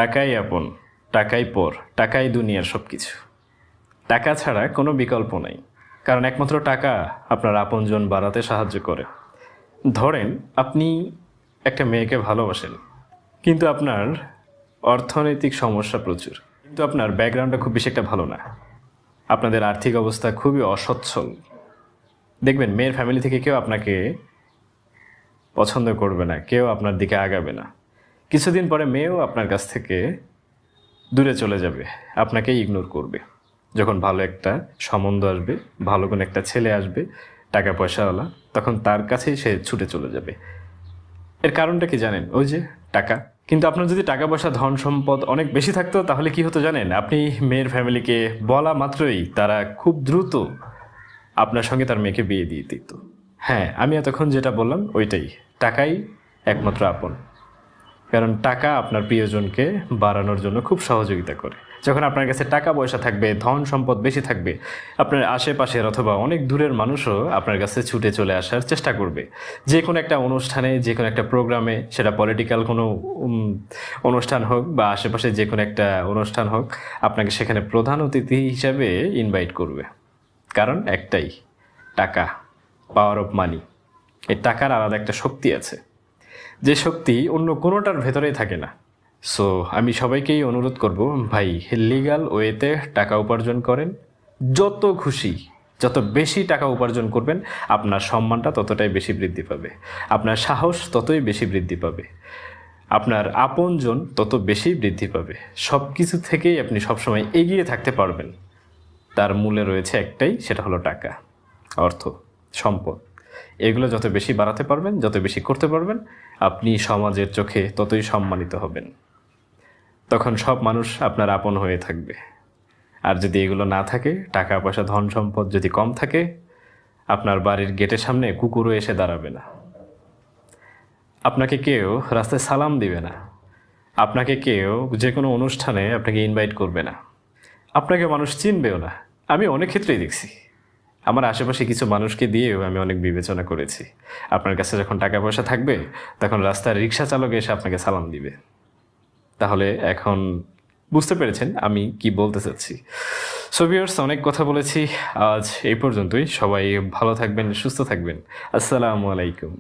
টাকাই আপন, টাকাই পর, টাকাই দুনিয়ার সব কিছু। টাকা ছাড়া কোনো বিকল্প নাই, কারণ একমাত্র টাকা আপনার আপনজন বাড়াতে সাহায্য করে। ধরেন আপনি একটা মেয়েকে ভালোবাসেন, কিন্তু আপনার অর্থনৈতিক সমস্যা প্রচুর, কিন্তু আপনার ব্যাকগ্রাউন্ডটা খুব বেশি একটা ভালো না, আপনাদের আর্থিক অবস্থা খুবই অসচ্ছল। দেখবেন মেয়ের ফ্যামিলি থেকে কেউ আপনাকে পছন্দ করবে না, কেউ আপনার দিকে আগাবে না। কিছুদিন পরে মেয়েও আপনার কাছ থেকে দূরে চলে যাবে, আপনাকেই ইগনোর করবে। যখন ভালো একটা সম্বন্ধ আসবে, ভালো কোনো একটা ছেলে আসবে টাকা পয়সাওয়ালা, তখন তার কাছেই সে ছুটে চলে যাবে। এর কারণটা কি জানেন? ওই যে টাকা। কিন্তু আপনার যদি টাকা পয়সা ধন সম্পদ অনেক বেশি থাকতো, তাহলে কি হতো জানেন? আপনি মেয়ের ফ্যামিলিকে বলা মাত্রই তারা খুব দ্রুত আপনার সঙ্গে তার মেয়েকে বিয়ে দিয়ে দিত। হ্যাঁ, আমি এতক্ষণ যেটা বললাম ওইটাই, টাকাই একমাত্র আপন। কারণ টাকা আপনার প্রিয়জনকে বাড়ানোর জন্য খুব সহযোগিতা করে। যখন আপনার কাছে টাকা পয়সা থাকবে, ধন সম্পদ বেশি থাকবে, আপনার আশেপাশের অথবা অনেক দূরের মানুষও আপনার কাছে ছুটে চলে আসার চেষ্টা করবে। যে কোনো একটা অনুষ্ঠানে, যে কোনো একটা প্রোগ্রামে, সেটা পলিটিক্যাল কোনো অনুষ্ঠান হোক বা আশেপাশে যে কোনো একটা অনুষ্ঠান হোক, আপনাকে সেখানে প্রধান অতিথি হিসাবে ইনভাইট করবে। কারণ একটাই, টাকা, পাওয়ার অফ মানি। এই টাকার আলাদা একটা শক্তি আছে, যে শক্তি অন্য কোনোটার ভেতরেই থাকে না। সো আমি সবাইকেই অনুরোধ করব, ভাই লিগ্যাল ওয়েতে টাকা উপার্জন করেন। যত খুশি, যত বেশি টাকা উপার্জন করবেন, আপনার সম্মানটা ততটাই বেশি বৃদ্ধি পাবে, আপনার সাহস ততই বেশি বৃদ্ধি পাবে, আপনার আপনজন তত বেশি বৃদ্ধি পাবে। সব কিছু থেকেই আপনি সবসময় এগিয়ে থাকতে পারবেন। তার মূলে রয়েছে একটাই, সেটা হলো টাকা, অর্থ, সম্পদ। এগুলো যত বেশি বাড়াতে পারবেন, যত বেশি করতে পারবেন, আপনি সমাজের চোখে ততই সম্মানিত হবেন। তখন সব মানুষ আপনার আপন হয়ে থাকবে। আর যদি এগুলো না থাকে, টাকা পয়সা ধন সম্পদ যদি কম থাকে, আপনার বাড়ির গেটের সামনে কুকুরও এসে দাঁড়াবে না, আপনাকে কেউ রাস্তায় সালাম দিবে না, আপনাকে কেউ যে কোনো অনুষ্ঠানে আপনাকে ইনভাইট করবে না, আপনাকে মানুষ চিনবেও না। আমি অনেক ক্ষেত্রেই দেখছি, আমার আশেপাশে কিছু মানুষকে দিয়েও আমি অনেক বিবেচনা করেছি। আপনার কাছে যখন টাকা পয়সা থাকবে, তখন রাস্তার রিক্সা চালক এসে আপনাকে সালাম দিবে। তাহলে এখন বুঝতে পেরেছেন আমি কি বলতে চাচ্ছি। সো ভিউয়ার্স, অনেক কথা বলেছি, আজ এই পর্যন্তই। সবাই ভালো থাকবেন, সুস্থ থাকবেন। আসসালামু আলাইকুম।